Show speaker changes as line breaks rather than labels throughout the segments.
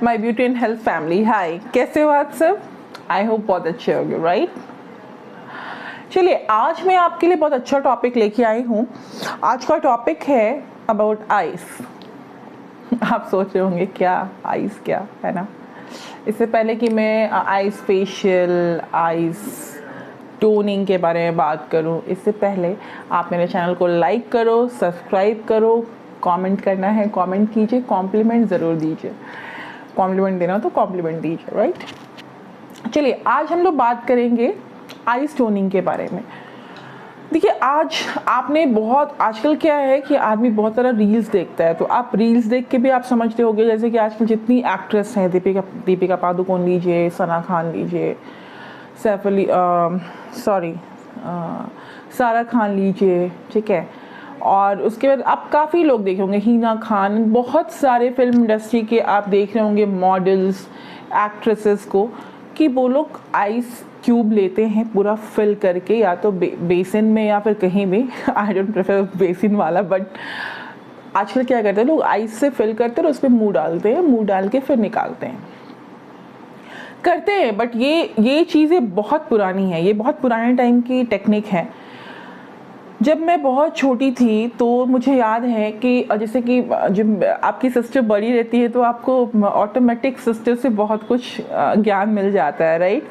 My beauty and health family. Hi, कैसे हो आप सब? आई होप बहुत अच्छे होंगे, राइट? चलिए, आज मैं आपके लिए बहुत अच्छा टॉपिक लेके आई हूँ। आज का टॉपिक है अबाउट आइस। आप सोच रहे होंगे क्या आइस, क्या है ना। इससे पहले कि मैं आइस फेशियल, आइस टोनिंग के बारे में बात करूं, इससे पहले आप मेरे चैनल को लाइक करो, सब्सक्राइब करो, कमेंट करना है कमेंट कीजिए, कॉम्प्लीमेंट ज़रूर दीजिए। कॉम्प्लीमेंट देना हो तो कॉम्प्लीमेंट दीजिए, राइट? चलिए, आज हम लोग बात करेंगे आइस टोनिंग के बारे में। देखिए, आज आपने बहुत, आजकल क्या है कि आदमी बहुत सारा रील्स देखता है, तो आप रील्स देख के भी आप समझते होंगे, जैसे कि आजकल जितनी एक्ट्रेस हैं, दीपिका पादुकोण लीजिए, सना खान लीजिए, सारा खान लीजिए, ठीक है। और उसके बाद आप काफ़ी लोग देखे होंगे, हिना खान, बहुत सारे फिल्म इंडस्ट्री के आप देख रहे होंगे मॉडल्स, एक्ट्रेसेस को, कि वो लोग आइस क्यूब लेते हैं पूरा फिल करके, या तो बेसिन में या फिर कहीं भी। आई डोंट प्रेफर बेसिन वाला, बट आजकल क्या करते हैं लोग, आइस से फिल करते हैं और उस पर मुँह डालते हैं, मुँह डाल के फिर निकालते हैं, करते हैं। बट ये चीज़ें बहुत पुरानी है, ये बहुत पुराने टाइम की टेक्निक है। जब मैं बहुत छोटी थी तो मुझे याद है कि जैसे कि जब आपकी सिस्टर बड़ी रहती है तो आपको ऑटोमेटिक सिस्टर से बहुत कुछ ज्ञान मिल जाता है, राइट?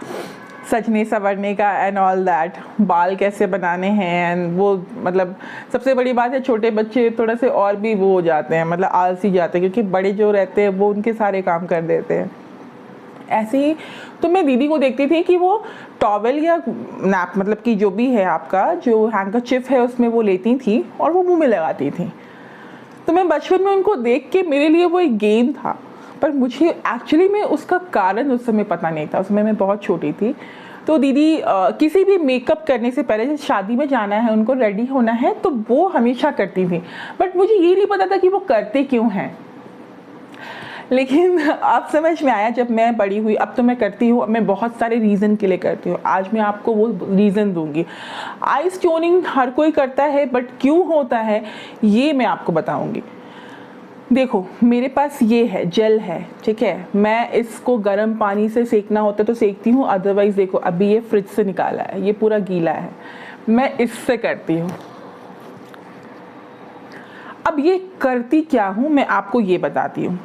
सजने संवरने का एंड ऑल दैट, बाल कैसे बनाने हैं, एंड वो मतलब सबसे बड़ी बात है, छोटे बच्चे थोड़ा से और भी वो हो जाते हैं, मतलब आलसी जाते हैं, क्योंकि बड़े जो रहते हैं वो उनके सारे काम कर देते हैं। ऐसे ही तो मैं दीदी को देखती थी कि वो टॉवेल या नैप, मतलब कि जो भी है आपका जो हैंकरचिफ है, उसमें वो लेती थी और वो मुंह में लगाती थी। तो मैं बचपन में उनको देख के, मेरे लिए वो एक गेम था, पर मुझे एक्चुअली में उसका कारण उस समय पता नहीं था। उस समय मैं बहुत छोटी थी। तो दीदी किसी भी मेकअप करने से पहले, जैसे शादी में जाना है, उनको रेडी होना है, तो वो हमेशा करती थी, बट मुझे ये नहीं पता था कि वो करते क्यों हैं। लेकिन अब समझ में आया जब मैं बड़ी हुई, अब तो मैं करती हूँ, मैं बहुत सारे रीज़न के लिए करती हूँ। आज मैं आपको वो रीज़न दूंगी। आइस टोनिंग हर कोई करता है, बट क्यों होता है ये मैं आपको बताऊंगी। देखो, मेरे पास ये है, जेल है, ठीक है। मैं इसको गर्म पानी से सेकना होता है तो सेकती हूँ, अदरवाइज देखो अभी ये फ्रिज से निकाला है, ये पूरा गीला है, मैं इससे करती हूँ। अब ये करती क्या हूँ मैं आपको ये बताती हूँ।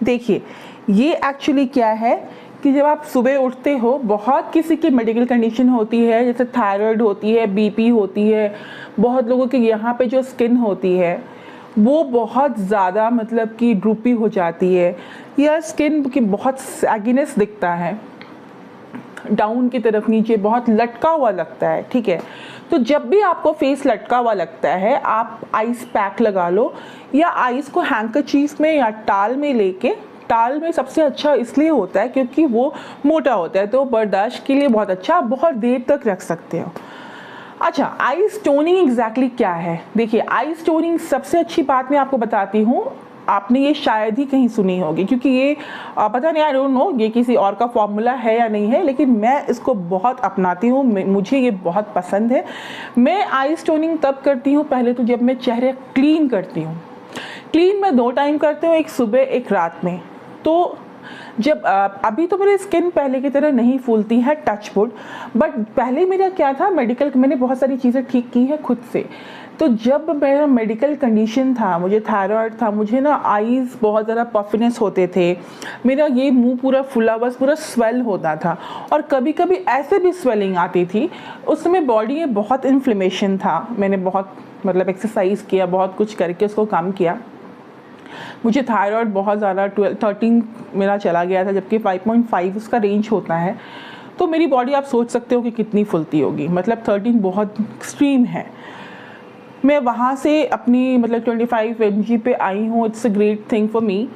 देखिए, ये एक्चुअली क्या है कि जब आप सुबह उठते हो, बहुत किसी की मेडिकल कंडीशन होती है, जैसे थायराइड होती है, बीपी होती है, बहुत लोगों के यहाँ पे जो स्किन होती है वो बहुत ज़्यादा मतलब कि ड्रूपी हो जाती है, या स्किन की बहुत सैगिनेस दिखता है, डाउन की तरफ नीचे बहुत लटका हुआ लगता है, ठीक है। तो जब भी आपको फेस लटका हुआ लगता है, आप आइस पैक लगा लो, या आइस को हैंकरचीफ में या टाल में लेके, टाल में सबसे अच्छा इसलिए होता है क्योंकि वो मोटा होता है, तो बर्दाश्त के लिए बहुत अच्छा, आप बहुत देर तक रख सकते हो। अच्छा, आइस टोनिंग एग्जैक्टली क्या है? देखिए, आइस टोनिंग सबसे अच्छी बात मैं आपको बताती हूँ, आपने ये शायद ही कहीं सुनी होगी, क्योंकि ये पता नहीं, आई डोंट नो ये किसी और का फॉर्मूला है या नहीं है, लेकिन मैं इसको बहुत अपनाती हूँ, मुझे ये बहुत पसंद है। मैं आइस टोनिंग तब करती हूँ, पहले तो जब मैं चेहरे क्लीन करती हूँ। क्लीन मैं 2 टाइम करती हूँ, एक सुबह एक रात में। तो जब अभी तो मेरी स्किन पहले की तरह नहीं फूलती है, टच वुड, बट पहले मेरा क्या था, मैंने बहुत सारी चीज़ें ठीक की है खुद से। तो जब मेरा मेडिकल कंडीशन था, मुझे थायराइड था, मुझे ना आईज बहुत ज़्यादा पफिनेस होते थे, मेरा ये मुंह पूरा फुला, बस पूरा स्वेल होता था, और कभी कभी ऐसे भी स्वेलिंग आती थी। उस समय बॉडी में बहुत इन्फ्लेमेशन था, मैंने बहुत मतलब एक्सरसाइज किया, बहुत कुछ करके उसको कम किया। मुझे थायराइड बहुत ज़्यादा 13 मेरा चला गया था, जबकि 5.5 उसका रेंज होता है। तो मेरी बॉडी आप सोच सकते हो कि कितनी फुलती होगी, मतलब 13 बहुत एक्सट्रीम है। मैं वहाँ से अपनी मतलब 25 mg पे आई हूँ, it's a great thing for me.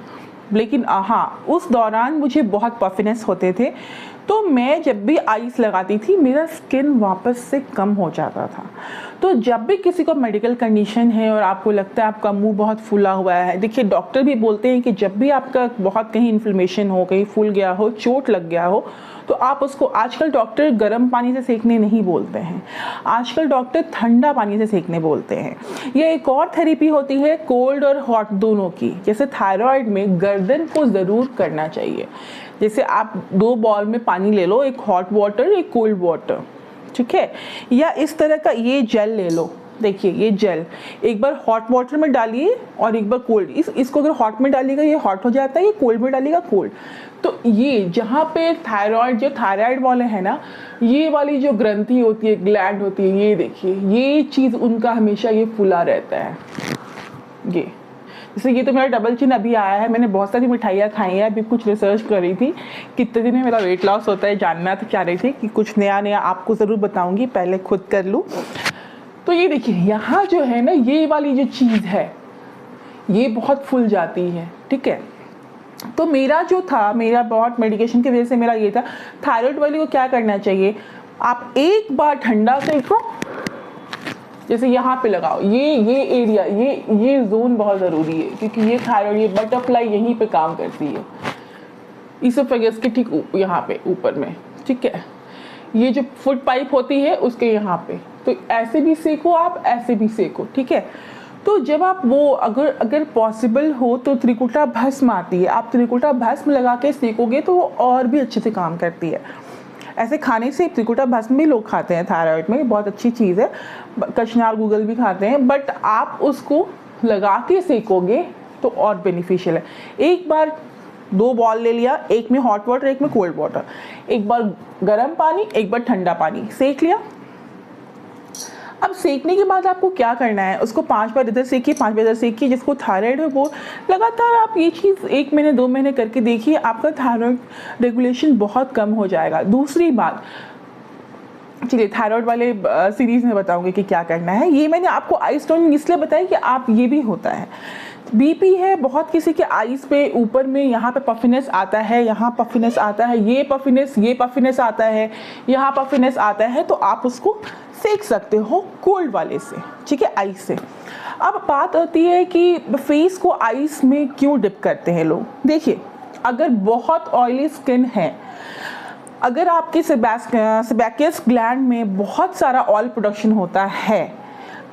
लेकिन हाँ, उस दौरान मुझे बहुत पफिनेस होते थे, तो मैं जब भी आइस लगाती थी मेरा स्किन वापस से कम हो जाता था। तो जब भी किसी को मेडिकल कंडीशन है और आपको लगता है आपका मुंह बहुत फूला हुआ है, देखिए डॉक्टर भी बोलते हैं कि जब भी आपका बहुत कहीं इन्फ्लेमेशन हो, कहीं फूल गया हो, चोट लग गया हो, तो आप उसको, आजकल डॉक्टर गर्म पानी से सेकने नहीं बोलते हैं, आजकल डॉक्टर ठंडा पानी से सेकने बोलते हैं। ये एक और थेरेपी होती है कोल्ड और हॉट दोनों की। जैसे थायराइड में गर्दन को ज़रूर करना चाहिए। जैसे आप 2 बॉल में पानी ले लो, एक हॉट वाटर एक कोल्ड वाटर, ठीक है, या इस तरह का ये जेल ले लो। देखिए ये जेल एक बार हॉट वाटर में डालिए और एक बार कोल्ड। इसको अगर हॉट में डालिएगा ये हॉट हो जाता है, ये कोल्ड में डालिएगा कोल्ड। तो ये जहाँ पे थायराइड, जो थायराइड वाले हैं ना, ये वाली जो ग्रंथि होती है, ग्लैंड होती है, ये देखिए ये चीज़ उनका हमेशा ये फुला रहता है। ये जैसे ये तो मेरा डबल चिन अभी आया है, मैंने बहुत सारी मिठाइयाँ खाई हैं, अभी कुछ रिसर्च कर रही थी कितने दिन में मेरा वेट लॉस होता है, जानना तो चाह रही थी कि कुछ नया नया आपको ज़रूर बताऊँगी, पहले खुद कर लूँ। तो ये देखिए यहाँ जो है ना, ये वाली जो चीज़ है ये बहुत फूल जाती है, ठीक है। तो मेरा जो था, मेरा बहुत मेडिकेशन की वजह से मेरा ये था, थायराइड वाले को क्या करना चाहिए, आप एक बार ठंडा सेको, जैसे यहाँ पे लगाओ, ये एरिया, ये जोन बहुत ज़रूरी है, क्योंकि ये थायराइड, ये बटरफ्लाई यहीं पे काम करती है, इसोफेगस के ठीक यहाँ पे ऊपर में, ठीक है। ये जो फुट पाइप होती है उसके यहाँ पे, तो ऐसे भी सेको आप, ऐसे भी सेको, ठीक है। तो जब आप वो अगर पॉसिबल हो तो त्रिकुटा भस्म आती है, आप त्रिकुटा भस्म लगा के सेकोगे तो वो और भी अच्छे से काम करती है। ऐसे खाने से त्रिकुटा भस्म भी लोग खाते हैं थायराइड में, बहुत अच्छी चीज़ है, कचनार गूगल भी खाते हैं, बट आप उसको लगा के सेकोगे तो और बेनिफिशियल है। एक बार 2 बॉल ले लिया, एक में हॉट वाटर एक में कोल्ड वाटर, एक बार गर्म पानी एक बार ठंडा पानी, सेक लिया। अब सेकने के बाद आपको क्या करना है, उसको 5 बार इधर सेकिए, 5 बार इधर सेकिए। जिसको थायराइड है वो लगातार आप ये चीज़ 1 महीने 2 महीने करके देखिए, आपका थायराइड रेगुलेशन बहुत कम हो जाएगा। दूसरी बात, चलिए थायराइड वाले सीरीज़ में बताऊंगी कि क्या करना है। ये मैंने आपको आई स्टोनिंग इसलिए बताया कि आप, ये भी होता है, बीपी है बहुत किसी के आईज पे ऊपर में, यहाँ पे पफिनेस आता है, यहाँ पफिनेस आता है, ये पफिनेस आता है, यहाँ पफिनेस आता है, तो आप उसको सेक सकते हो कोल्ड वाले से, ठीक है, आइस से। अब बात आती है कि फेस को आइस में क्यों डिप करते हैं लोग। देखिए अगर बहुत ऑयली स्किन है, अगर आपके सेबैकियस ग्लैंड में बहुत सारा ऑयल प्रोडक्शन होता है,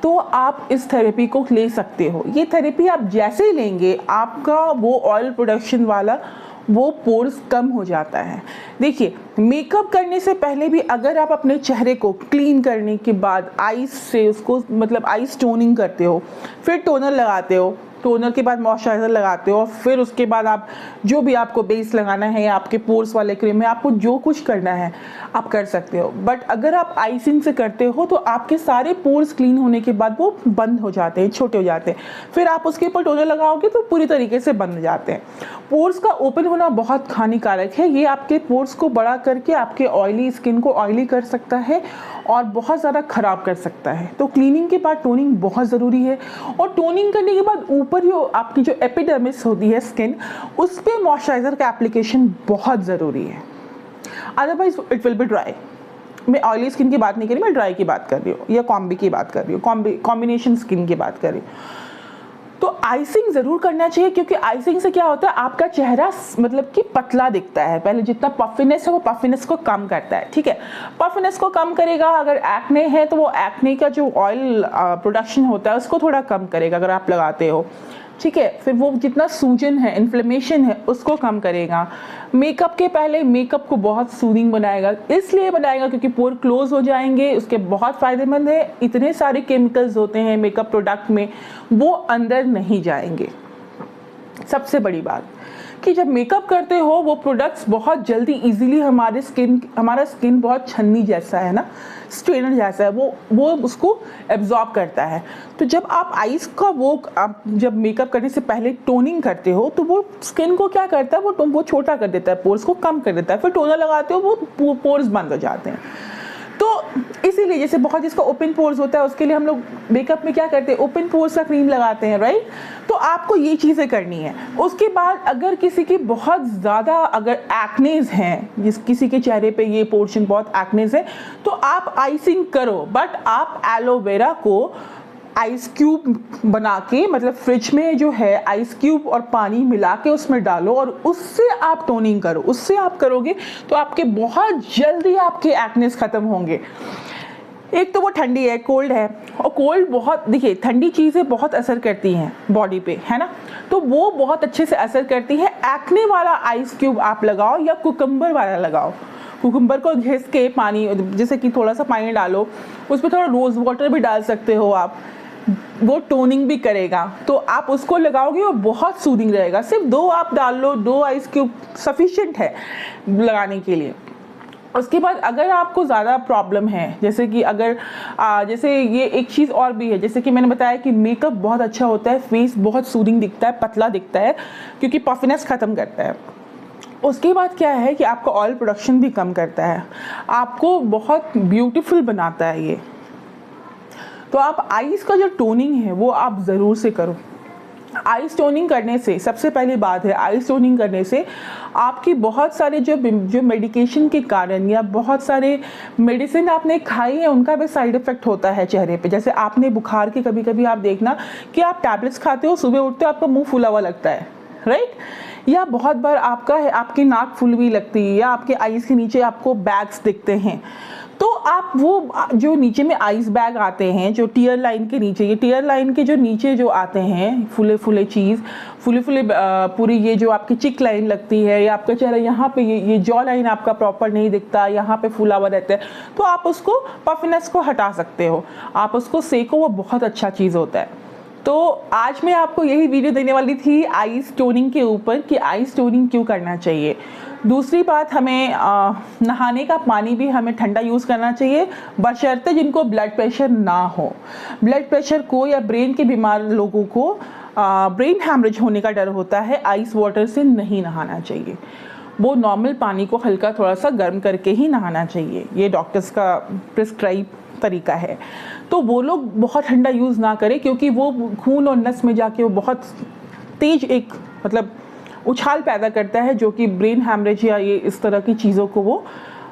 तो आप इस थेरेपी को ले सकते हो। ये थेरेपी आप जैसे ही लेंगे आपका वो ऑयल प्रोडक्शन वाला वो पोर्स कम हो जाता है। देखिए मेकअप करने से पहले भी अगर आप अपने चेहरे को क्लीन करने के बाद आइस से उसको, मतलब आइस टोनिंग करते हो, फिर टोनर लगाते हो, टोनर के बाद मॉइस्चराइज़र लगाते हो, फिर उसके बाद आप जो भी आपको बेस लगाना है या आपके पोर्स वाले क्रीम है, आपको जो कुछ करना है आप कर सकते हो। बट अगर आप आइसिंग से करते हो तो आपके सारे पोर्स क्लीन होने के बाद वो बंद हो जाते हैं, छोटे हो जाते हैं, फिर आप उसके ऊपर टोनर लगाओगे तो पूरी तरीके से बंद हो जाते हैं। पोर्स का ओपन होना बहुत हानिकारक है, ये आपके पोर्स को बड़ा करके आपके ऑयली स्किन को ऑयली कर सकता है और बहुत ज़्यादा ख़राब कर सकता है। तो क्लीनिंग के बाद टोनिंग बहुत ज़रूरी है, और टोनिंग करने के बाद ऊपर जो आपकी जो एपिडर्मिस होती है स्किन, उस पर मॉइस्चराइज़र का एप्लीकेशन बहुत ज़रूरी है, otherwise it will be dry. मैं ऑयली स्किन की बात नहीं कर रही, मैं ड्राई की बात कर रही हूँ, या कॉम्बी की बात कर रही हूँ, कॉम्बिनेशन स्किन की बात कर रही हूँ। तो आइसिंग ज़रूर करना चाहिए, क्योंकि आइसिंग से क्या होता है, आपका चेहरा मतलब कि पतला दिखता है। पहले जितना पफिनेस है वो पफिनेस को कम करता है, ठीक है, पफिनेस को कम करेगा। अगर एक्ने है तो वो एक्ने का जो ऑयल प्रोडक्शन होता है उसको थोड़ा कम करेगा अगर आप लगाते हो, ठीक है। फिर वो जितना सूजन है, इन्फ्लेमेशन है, उसको कम करेगा। मेकअप के पहले मेकअप को बहुत सूदिंग बनाएगा, इसलिए बनाएगा क्योंकि पोर क्लोज हो जाएंगे, उसके बहुत फ़ायदेमंद है। इतने सारे केमिकल्स होते हैं मेकअप प्रोडक्ट में, वो अंदर नहीं जाएंगे। सबसे बड़ी बात कि जब मेकअप करते हो वो प्रोडक्ट्स बहुत जल्दी इजीली हमारा स्किन बहुत छन्नी जैसा है ना, स्ट्रेनर जैसा है, वो उसको एब्जॉर्ब करता है। तो जब आप आइस का आप जब मेकअप करने से पहले टोनिंग करते हो तो वो स्किन को क्या करता है, वो छोटा कर देता है, पोर्स को कम कर देता है। फिर टोनर लगाते हो वो पोर्स बंद हो जाते हैं। तो इस इसीलिए जैसे बहुत जिसका ओपन पोर्स होता है उसके लिए हम लोग मेकअप में क्या करते हैं, ओपन पोर्स का क्रीम लगाते हैं, राइट। तो आपको ये चीज़ें करनी है। उसके बाद अगर किसी की बहुत ज़्यादा अगर एक्नेज हैं, जिस किसी के चेहरे पे ये पोर्शन बहुत एक्नेज है, तो आप आइसिंग करो, बट आप एलोवेरा को आइस क्यूब बना के, मतलब फ्रिज में जो है आइस क्यूब और पानी मिला के उसमें डालो और उससे आप टोनिंग करो। उससे आप करोगे तो आपके बहुत जल्दी आपके एक्नेस ख़त्म होंगे। एक तो वो ठंडी है, कोल्ड है, और कोल्ड बहुत, देखिए ठंडी चीज़ें बहुत असर करती हैं बॉडी पे, है ना, तो वो बहुत अच्छे से असर करती है। एक्ने वाला आइस क्यूब आप लगाओ या कुकम्बर वाला लगाओ। कुकम्बर को घिस के पानी, जैसे कि थोड़ा सा पानी डालो, उसमें थोड़ा रोज़ वाटर भी डाल सकते हो आप, वो टोनिंग भी करेगा, तो आप उसको लगाओगे और बहुत सूदिंग रहेगा। सिर्फ 2 आप डाल लो, 2 आइस क्यूब सफिशिएंट है लगाने के लिए। उसके बाद अगर आपको ज़्यादा प्रॉब्लम है, जैसे कि अगर जैसे ये एक चीज़ और भी है, जैसे कि मैंने बताया कि मेकअप बहुत अच्छा होता है, फेस बहुत सूदिंग दिखता है, पतला दिखता है, क्योंकि पफिनेस ख़त्म करता है। उसके बाद क्या है कि आपका ऑयल प्रोडक्शन भी कम करता है, आपको बहुत ब्यूटीफुल बनाता है ये। तो आप आइस का जो टोनिंग है वो आप ज़रूर से करो। आइस टोनिंग करने से, सबसे पहली बात है, आइस टोनिंग करने से आपकी बहुत सारे जो मेडिकेशन के कारण या बहुत सारे मेडिसिन आपने खाई है उनका भी साइड इफ़ेक्ट होता है चेहरे पे। जैसे आपने बुखार के कभी कभी आप देखना कि आप टैबलेट्स खाते हो, सुबह उठते हो आपका मुंह फूला हुआ लगता है, राइट। या बहुत बार आपकी नाक फूल भी लगती है, या आपके आइस के नीचे आपको बैग्स दिखते हैं। तो आप वो जो नीचे में आइस बैग आते हैं, जो टीयर लाइन के नीचे, ये टीयर लाइन के जो नीचे जो आते हैं फूले फूले चीज़, फूले फूले पूरी ये जो आपकी चिक लाइन लगती है, या आपका चेहरा यहाँ पे ये जॉ लाइन आपका प्रॉपर नहीं दिखता, यहाँ पे फूला हुआ रहता है, तो आप उसको पफिनेस को हटा सकते हो, आप उसको सेको, वो बहुत अच्छा चीज़ होता है। तो आज मैं आपको यही वीडियो देने वाली थी आइस टोनिंग के ऊपर कि आइस टोनिंग क्यों करना चाहिए। दूसरी बात, हमें नहाने का पानी भी हमें ठंडा यूज़ करना चाहिए, बशर्ते जिनको ब्लड प्रेशर ना हो। ब्लड प्रेशर को या ब्रेन के बीमार लोगों को ब्रेन हैमरेज होने का डर होता है, आइस वाटर से नहीं नहाना चाहिए। वो नॉर्मल पानी को हल्का थोड़ा सा गर्म करके ही नहाना चाहिए, ये डॉक्टर्स का प्रिस्क्राइब तरीका है। तो वो लोग बहुत ठंडा यूज़ ना करें, क्योंकि वो खून और नस में जाके वो बहुत तेज एक मतलब उछाल पैदा करता है, जो कि ब्रेन हैमरेज या ये इस तरह की चीज़ों को वो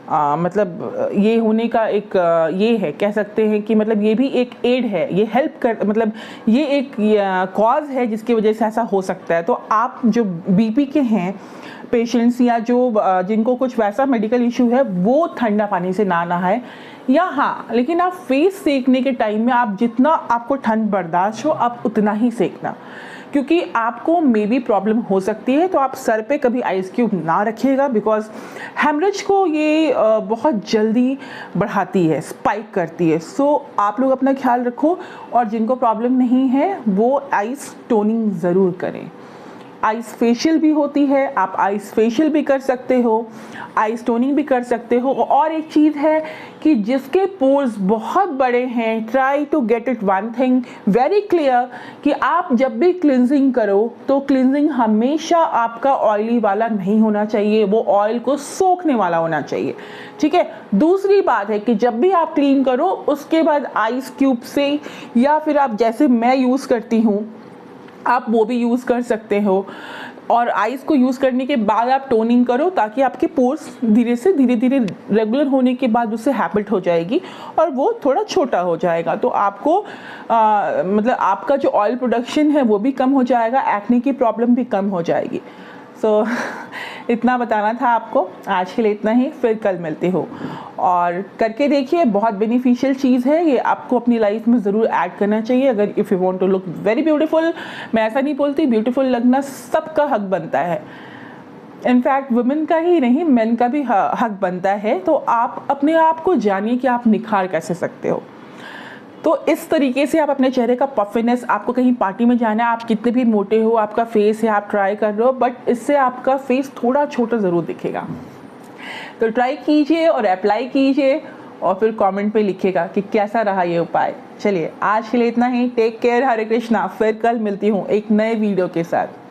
मतलब ये होने का एक ये है, कह सकते हैं कि मतलब ये भी एक एड है, ये हेल्प कर, मतलब ये एक कॉज है जिसकी वजह से ऐसा हो सकता है। तो आप जो बीपी के हैं पेशेंट्स या जो जिनको कुछ वैसा मेडिकल इशू है, वो ठंडा पानी से ना नहाए। या हाँ, लेकिन आप फेस सेकने के टाइम में आप जितना आपको ठंड बर्दाश्त हो आप उतना ही सेकना, क्योंकि आपको मे बी प्रॉब्लम हो सकती है। तो आप सर पे कभी आइस क्यूब ना रखिएगा, बिकॉज हेमरेज को ये बहुत जल्दी बढ़ाती है, स्पाइक करती है। सो आप लोग अपना ख्याल रखो, और जिनको प्रॉब्लम नहीं है वो आइस टोनिंग ज़रूर करें। आइस फेशियल भी होती है, आप आइस फेशियल भी कर सकते हो, आइस टोनिंग भी कर सकते हो। और एक चीज़ है कि जिसके पोर्स बहुत बड़े हैं, try to get it one thing very clear कि आप जब भी क्लिनजिंग करो तो क्लिनजिंग हमेशा आपका ऑयली वाला नहीं होना चाहिए, वो ऑयल को सोखने वाला होना चाहिए, ठीक है। दूसरी बात है कि जब भी आप क्लीन करो उसके बाद आइस क्यूब से, या फिर आप जैसे मैं यूज़ करती हूँ आप वो भी यूज़ कर सकते हो, और आइस को यूज़ करने के बाद आप टोनिंग करो, ताकि आपके पोर्स धीरे धीरे रेगुलर होने के बाद उससे हैबिट हो जाएगी और वो थोड़ा छोटा हो जाएगा। तो आपको मतलब आपका जो ऑयल प्रोडक्शन है वो भी कम हो जाएगा, एक्ने की प्रॉब्लम भी कम हो जाएगी। सो इतना बताना था आपको, आज के लिए इतना ही, फिर कल मिलते हो। और करके देखिए, बहुत बेनिफिशियल चीज़ है ये, आपको अपनी लाइफ में ज़रूर ऐड करना चाहिए अगर if you want to look very beautiful. मैं ऐसा नहीं बोलती, ब्यूटीफुल लगना सबका हक बनता है, इनफैक्ट वुमेन का ही नहीं मेन का भी हक बनता है। तो आप अपने आप को जानिए कि आप निखार कैसे सकते हो। तो इस तरीके से आप अपने चेहरे का पफिनेस, आपको कहीं पार्टी में जाना है, आप कितने भी मोटे हो, आपका फेस है, आप ट्राई कर रहे हो, बट इससे आपका फेस थोड़ा छोटा ज़रूर दिखेगा। तो ट्राई कीजिए और अप्लाई कीजिए, और फिर कमेंट पे लिखिएगा कि कैसा रहा ये उपाय। चलिए आज के लिए इतना ही, टेक केयर, हरे कृष्णा। फिर कल मिलती हूँ एक नए वीडियो के साथ।